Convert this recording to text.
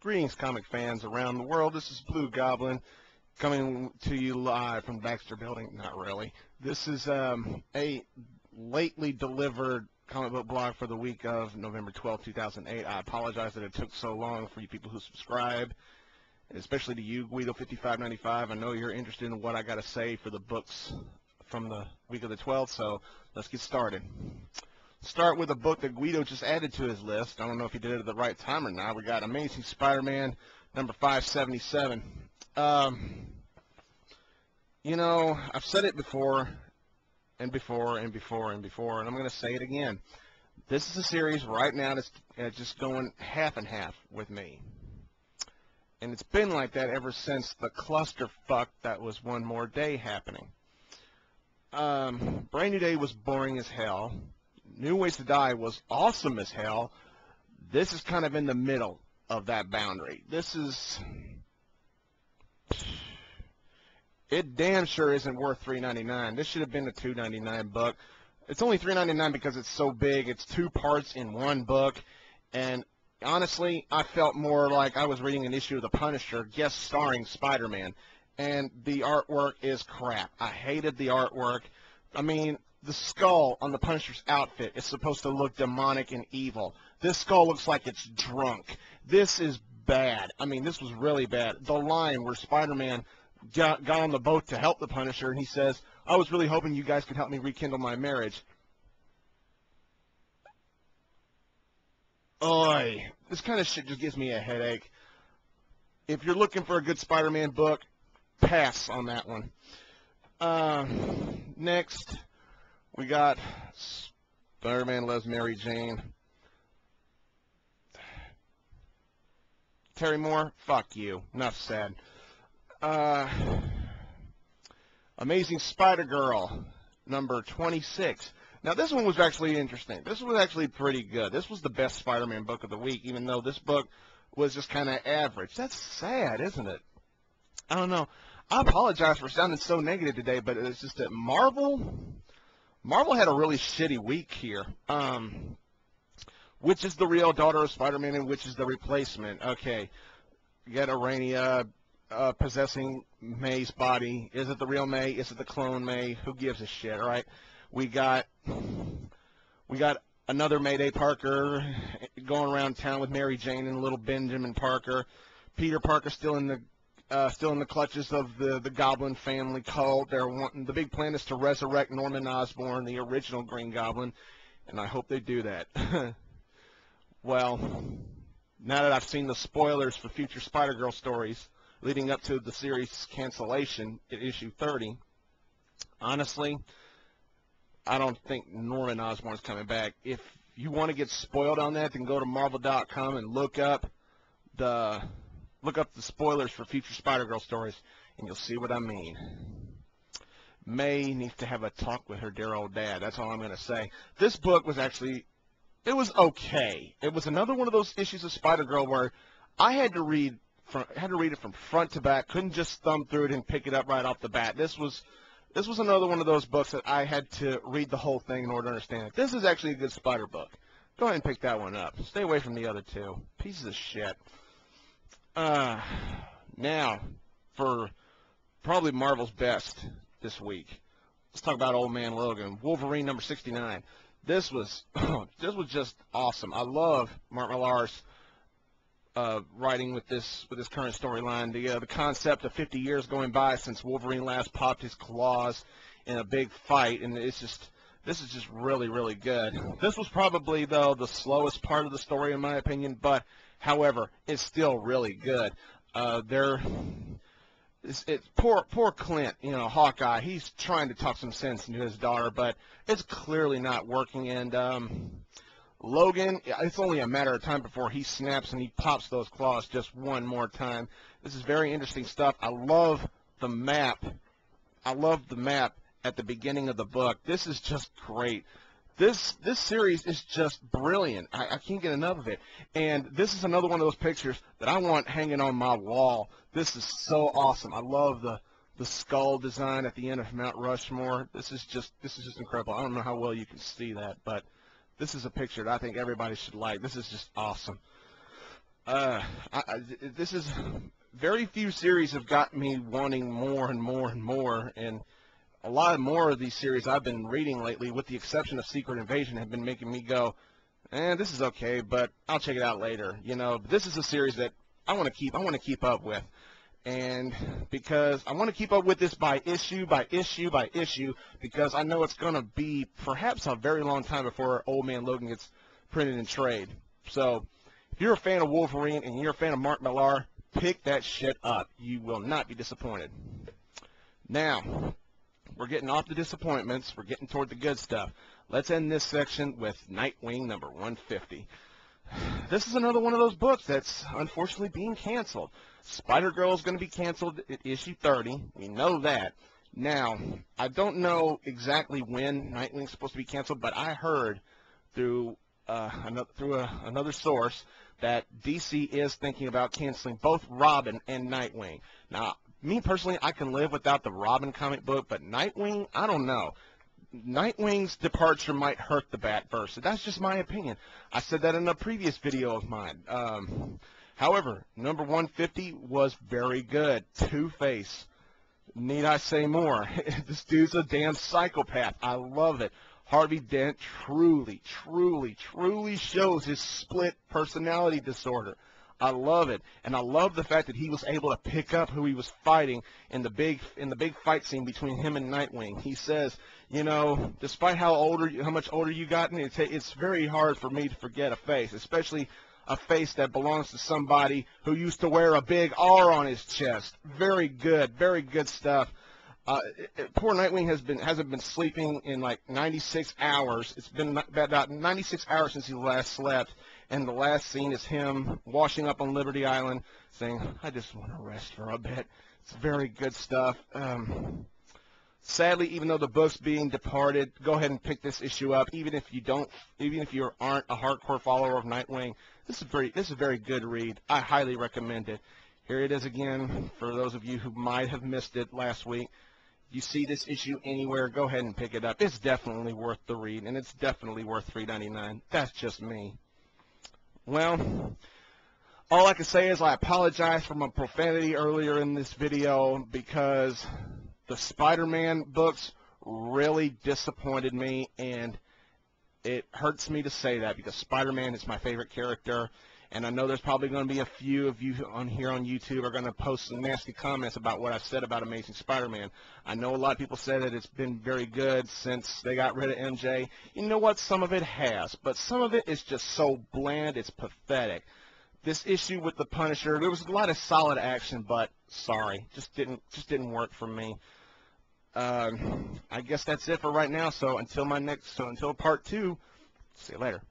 Greetings, comic fans around the world. This is Blue Goblin coming to you live from Baxter Building. Not really. This is a lately delivered comic book blog for the week of November 12, 2008. I apologize that it took so long for you people who subscribe, especially to you, Guido5595. I know you're interested in what I got to say for the books from the week of the 12th, so let's get started. Start with a book that Guido just added to his list. I don't know if he did it at the right time or not. We got Amazing Spider-Man number 577. You know, I've said it before and before and before and before, and I'm going to say it again. This is a series right now that's just going half and half with me. And it's been like that ever since the clusterfuck that was One More Day happening. Brand New Day was boring as hell. New Ways to Die was awesome as hell. This is kind of in the middle of that boundary. This is... It damn sure isn't worth $3.99. This should have been a $2.99 book. It's only $3.99 because it's so big. It's two parts in one book. And honestly, I felt more like I was reading an issue of The Punisher, guest starring Spider-Man. And the artwork is crap. I hated the artwork. I mean... The skull on the Punisher's outfit is supposed to look demonic and evil. This skull looks like it's drunk. This is bad. I mean, this was really bad. The line where Spider-Man got on the boat to help the Punisher, and he says, I was really hoping you guys could help me rekindle my marriage. Oy. This kind of shit just gives me a headache. If you're looking for a good Spider-Man book, pass on that one. Next... We got Spider-Man Loves Mary Jane. Terry Moore, fuck you. Enough said. Amazing Spider-Girl, number 26. Now, this one was actually interesting. This was actually pretty good. This was the best Spider-Man book of the week, even though this book was just kind of average. That's sad, isn't it? I don't know. I apologize for sounding so negative today, but it's just that Marvel had a really shitty week here. Which is the real daughter of Spider-Man and which is the replacement? Okay, you got Arania possessing May's body. Is it the real May? Is it the clone May? Who gives a shit, right? We got another Mayday Parker going around town with Mary Jane and little Benjamin Parker. Peter Parker still in the clutches of the Goblin family cult. The big plan is to resurrect Norman Osborn, the original Green Goblin, and I hope they do that. Well, now that I've seen the spoilers for future Spider-Girl stories leading up to the series cancellation at issue 30, honestly, I don't think Norman Osborn's coming back. If you want to get spoiled on that, then go to Marvel.com and look up the spoilers for future Spider-Girl stories, and you'll see what I mean. May needs to have a talk with her dear old dad. That's all I'm going to say. This book was actually, it was okay. It was another one of those issues of Spider-Girl where I had to read it from front to back. Couldn't just thumb through it and pick it up right off the bat. This was another one of those books that I had to read the whole thing in order to understand it. This is actually a good Spider book. Go ahead and pick that one up. Stay away from the other two. Pieces of shit. Now, for probably Marvel's best this week, let's talk about Old Man Logan, Wolverine number 69. This was just awesome. I love Mark Millar's writing with this current storyline. The concept of 50 years going by since Wolverine last popped his claws in a big fight, and this is just really, really good. This was probably, though, the slowest part of the story in my opinion, but however, it's still really good. Poor Clint, you know, Hawkeye. He's trying to talk some sense into his daughter, but it's clearly not working. And Logan, it's only a matter of time before he snaps and he pops those claws just one more time. This is very interesting stuff. I love the map. I love the map at the beginning of the book. This is just great. This series is just brilliant. I can't get enough of it. And this is another one of those pictures that I want hanging on my wall. This is so awesome. I love the skull design at the end of Mount Rushmore. This is just incredible. I don't know how well you can see that, but this is a picture that I think everybody should like. This is just awesome. This is very few series have got me wanting more and more and more, and a lot more of these series I've been reading lately, with the exception of Secret Invasion, have been making me go, this is okay, but I'll check it out later. You know, this is a series that I want to keep up with. And because I want to keep up with this by issue, by issue, by issue, because I know it's going to be perhaps a very long time before Old Man Logan gets printed in trade. So if you're a fan of Wolverine and you're a fan of Mark Millar, pick that shit up. You will not be disappointed. Now, we're getting off the disappointments. We're getting toward the good stuff. Let's end this section with Nightwing number 150. This is another one of those books that's unfortunately being canceled. Spider-Girl is going to be canceled at issue 30. We know that. Now, I don't know exactly when Nightwing's supposed to be canceled, but I heard through another source that DC is thinking about canceling both Robin and Nightwing. Now, me personally, I can live without the Robin comic book, but Nightwing, I don't know. Nightwing's departure might hurt the Batverse. That's just my opinion. I said that in a previous video of mine. However, number 150 was very good. Two-Face. Need I say more? This dude's a damn psychopath. I love it. Harvey Dent truly, truly, truly shows his split personality disorder. I love it, and I love the fact that he was able to pick up who he was fighting in the big fight scene between him and Nightwing. He says, you know, despite how much older you gotten, it's very hard for me to forget a face, especially a face that belongs to somebody who used to wear a big R on his chest. Very good stuff. Poor Nightwing hasn't been sleeping in like 96 hours. It's been about 96 hours since he last slept, and the last scene is him washing up on Liberty Island, saying, "I just want to rest for a bit." It's very good stuff. Sadly, even though the book's being departed, go ahead and pick this issue up. Even if you aren't a hardcore follower of Nightwing, this is a very good read. I highly recommend it. Here it is again for those of you who might have missed it last week. You see this issue anywhere, go ahead and pick it up. It's definitely worth the read, and it's definitely worth $3.99. That's just me. Well, all I can say is I apologize for my profanity earlier in this video, because the Spider-Man books really disappointed me, and it hurts me to say that, because Spider-Man is my favorite character. And I know there's probably going to be a few of you on YouTube are going to post some nasty comments about what I've said about Amazing Spider-Man. I know a lot of people say that it's been very good since they got rid of MJ. You know what? Some of it has, but some of it is just so bland, it's pathetic. This issue with the Punisher, there was a lot of solid action, but sorry, just didn't work for me. I guess that's it for right now. So until part 2, see you later.